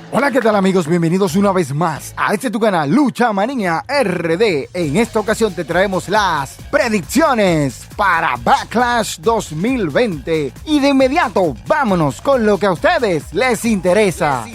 Hola, ¿qué tal amigos? Bienvenidos una vez más a este tu canal Lucha Manía RD. En esta ocasión te traemos las predicciones para Backlash 2020. Y de inmediato, vámonos con lo que a ustedes les interesa.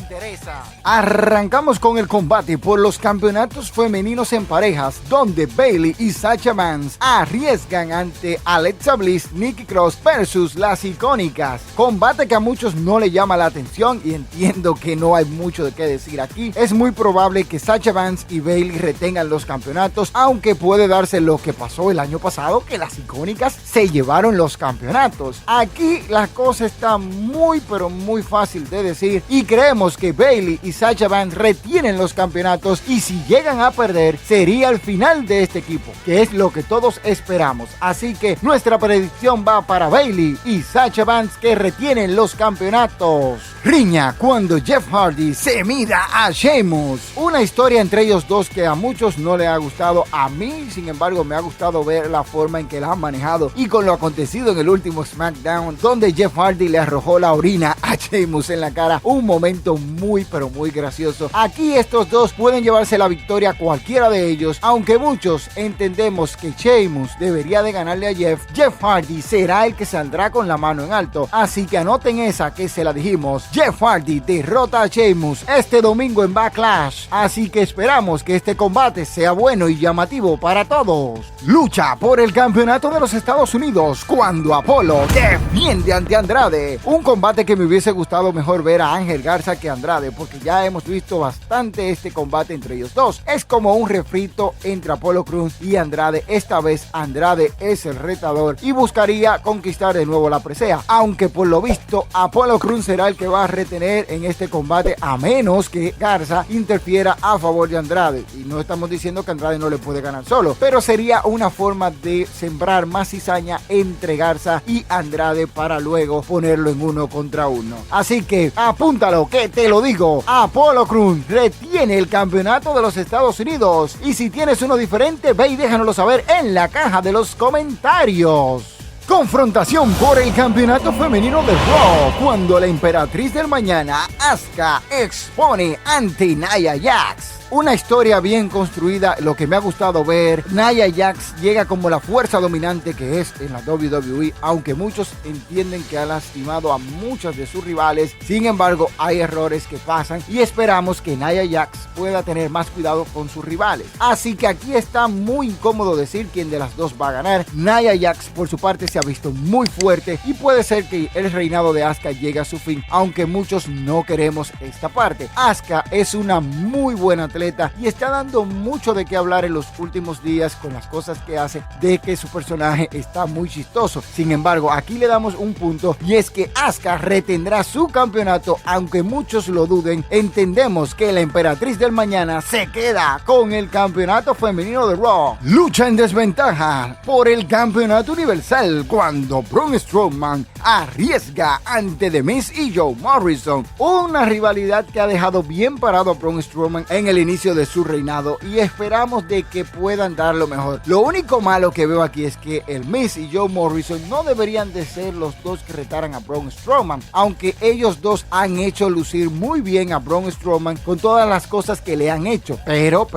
Arrancamos con el combate por los campeonatos femeninos en parejas, donde Bayley y Sasha Banks arriesgan ante Alexa Bliss, Nikki Cross versus las icónicas. Combate que a muchos no le llama la atención y entiendo que no hay mucho de qué decir aquí. Es muy probable que Sasha Banks y Bayley retengan los campeonatos, aunque puede darse lo que pasó el año pasado, que las icónicas se llevaron los campeonatos. Aquí la cosa está muy pero muy fácil de decir y creemos que Bayley y Sasha Banks retienen los campeonatos, y si llegan a perder sería el final de este equipo, que es lo que todos esperamos. Así que nuestra predicción va para Bayley y Sasha Banks, que retienen los campeonatos. Riña cuando Jeff Hardy se mira a Sheamus. Una historia entre ellos dos que a muchos no les ha gustado. A mí, sin embargo, me ha gustado ver la forma en que la han manejado, y con lo acontecido en el último SmackDown, donde Jeff Hardy le arrojó la orina a Sheamus en la cara. Un momento muy pero muy gracioso. Aquí estos dos pueden llevarse la victoria, cualquiera de ellos, aunque muchos entendemos que Sheamus debería de ganarle a Jeff. Jeff Hardy será el que saldrá con la mano en alto, así que anoten esa, que se la dijimos. Jeff Hardy derrota a Sheamus este domingo en Backlash, así que esperamos que este combate sea bueno y llamativo para todos. Lucha por el campeonato de los Estados Unidos cuando Apolo defiende ante Andrade. Un combate que me hubiese gustado mejor ver a Ángel Garza que Andrade, porque ya hemos visto bastante este combate entre ellos dos. Es como un refrito entre Apolo Crews y Andrade. Esta vez Andrade es el retador y buscaría conquistar de nuevo la presea, aunque por lo visto Apolo Crews será el que va a retener en este combate, a menos que Garza interfiera a favor de Andrade. Y no estamos diciendo que Andrade no le puede ganar solo, pero sería una forma de sembrar más cizaña entre Garza y Andrade para luego ponerlo en 1 contra 1. Así que apúntalo, que te lo digo. Apolo Crews retiene el campeonato de los Estados Unidos. Y si tienes uno diferente, ve y déjanoslo saber en la caja de los comentarios. Confrontación por el campeonato femenino de Raw cuando la emperatriz del mañana, Asuka, expone ante Nia Jax. Una historia bien construida, lo que me ha gustado ver. Nia Jax llega como la fuerza dominante que es en la WWE, aunque muchos entienden que ha lastimado a muchas de sus rivales. Sin embargo, hay errores que pasan y esperamos que Nia Jax pueda tener más cuidado con sus rivales. Así que aquí está muy incómodo decir quién de las dos va a ganar. Nia Jax por su parte se ha visto muy fuerte y puede ser que el reinado de Asuka llegue a su fin, aunque muchos no queremos esta parte. Asuka es una muy buena atleta y está dando mucho de qué hablar en los últimos días con las cosas que hace, de que su personaje está muy chistoso. Sin embargo, aquí le damos un punto, y es que Asuka retendrá su campeonato, aunque muchos lo duden. Entendemos que la emperatriz del mañana se queda con el campeonato femenino de Raw. Lucha en desventaja por el campeonato universal cuando Braun Strowman arriesga ante The Miz y Joe Morrison. Una rivalidad que ha dejado bien parado a Braun Strowman en el inicio de su reinado, y esperamos de que puedan dar lo mejor. Lo único malo que veo aquí es que el Miz y Joe Morrison no deberían de ser los dos que retaran a Braun Strowman, aunque ellos dos han hecho lucir muy bien a Braun Strowman con todas las cosas que le han hecho, pero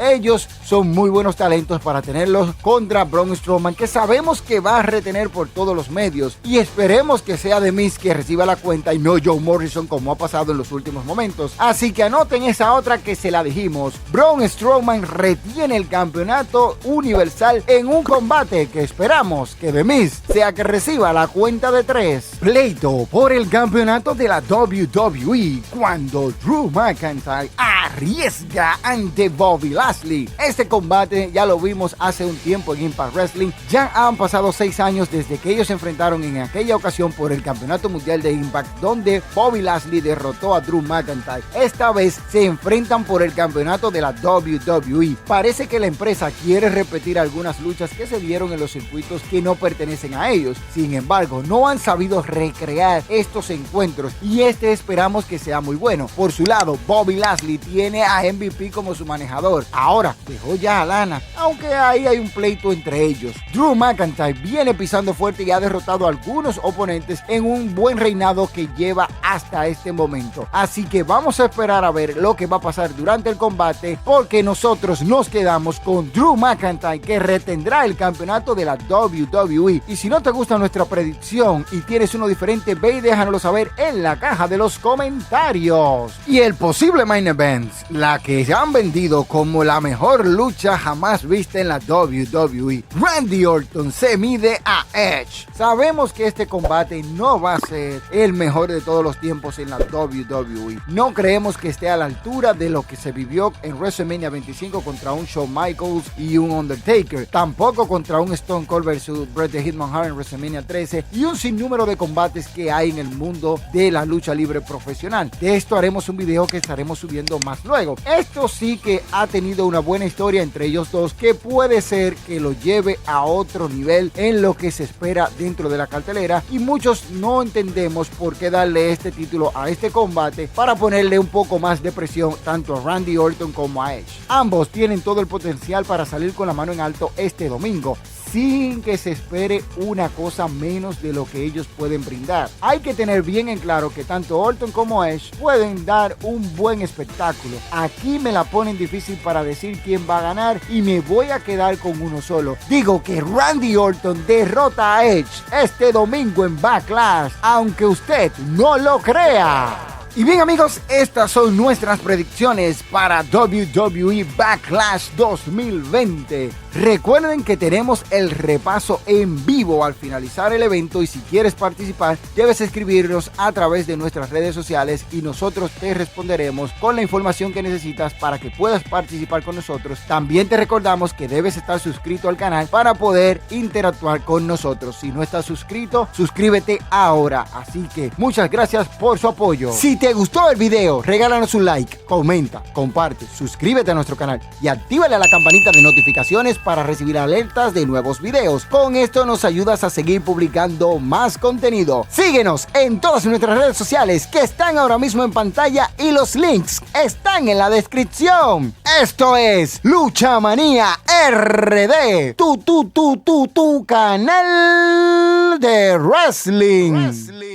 ellos son muy buenos talentos para tenerlos contra Braun Strowman, que sabemos que va a retener por todos los medios, y esperemos que sea The Miz que reciba la cuenta y no Joe Morrison, como ha pasado en los últimos momentos. Así que anoten esa otra que se la dijimos. Braun Strowman retiene el campeonato universal en un combate que esperamos que The Miz sea que reciba la cuenta de 3. Pleito por el campeonato de la WWE cuando Drew McIntyre arriesga ante Bobby Lashley. Este combate ya lo vimos hace un tiempo en Impact Wrestling. Ya han pasado 6 años desde que ellos se enfrentaron en aquella ocasión por el campeonato mundial de Impact, donde Bobby Lashley derrotó a Drew McIntyre. Esta vez se enfrentan luchan por el campeonato de la WWE. Parece que la empresa quiere repetir algunas luchas que se dieron en los circuitos que no pertenecen a ellos. Sin embargo, no han sabido recrear estos encuentros y esperamos que sea muy bueno. Por su lado, Bobby Lashley tiene a MVP como su manejador. Ahora dejó ya a Lana, aunque ahí hay un pleito entre ellos. Drew McIntyre viene pisando fuerte y ha derrotado a algunos oponentes en un buen reinado que lleva hasta este momento. Así que vamos a esperar a ver lo que va a pasar durante el combate, porque nosotros nos quedamos con Drew McIntyre, que retendrá el campeonato de la WWE. Y si no te gusta nuestra predicción y tienes uno diferente, ve y déjanoslo saber en la caja de los comentarios. Y el posible main event, la que se han vendido como la mejor lucha jamás vista en la WWE. Randy Orton se mide a Edge. Sabemos que este combate no va a ser el mejor de todos los tiempos en la WWE. No creemos que esté a la altura de lo que se vivió en WrestleMania 25 contra un Shawn Michaels y un Undertaker. Tampoco contra un Stone Cold vs Bret the Hitman Hart en WrestleMania 13 y un sinnúmero de combates que hay en el mundo de la lucha libre profesional. De esto haremos un video que estaremos subiendo más luego. Esto sí que ha tenido una buena historia entre ellos dos, que puede ser que lo lleve a otro nivel en lo que se espera dentro de la cartelera, y muchos no entendemos por qué darle este título a este combate para ponerle un poco más de presión tanto a Randy Orton como a Edge. Ambos tienen todo el potencial para salir con la mano en alto este domingo, sin que se espere una cosa menos de lo que ellos pueden brindar. Hay que tener bien en claro que tanto Orton como Edge pueden dar un buen espectáculo. Aquí me la ponen difícil para decir quién va a ganar y me voy a quedar con uno solo. Digo que Randy Orton derrota a Edge este domingo en Backlash, aunque usted no lo crea. Y bien amigos, estas son nuestras predicciones para WWE Backlash 2020. Recuerden que tenemos el repaso en vivo al finalizar el evento, y si quieres participar debes escribirnos a través de nuestras redes sociales y nosotros te responderemos con la información que necesitas para que puedas participar con nosotros. También te recordamos que debes estar suscrito al canal para poder interactuar con nosotros. Si no estás suscrito, suscríbete ahora. Así que muchas gracias por su apoyo. Si te gustó el video, regálanos un like, comenta, comparte, suscríbete a nuestro canal y actívale a la campanita de notificaciones para recibir alertas de nuevos videos. Con esto nos ayudas a seguir publicando más contenido. Síguenos en todas nuestras redes sociales que están ahora mismo en pantalla y los links están en la descripción. Esto es Lucha Manía RD, tu canal de wrestling.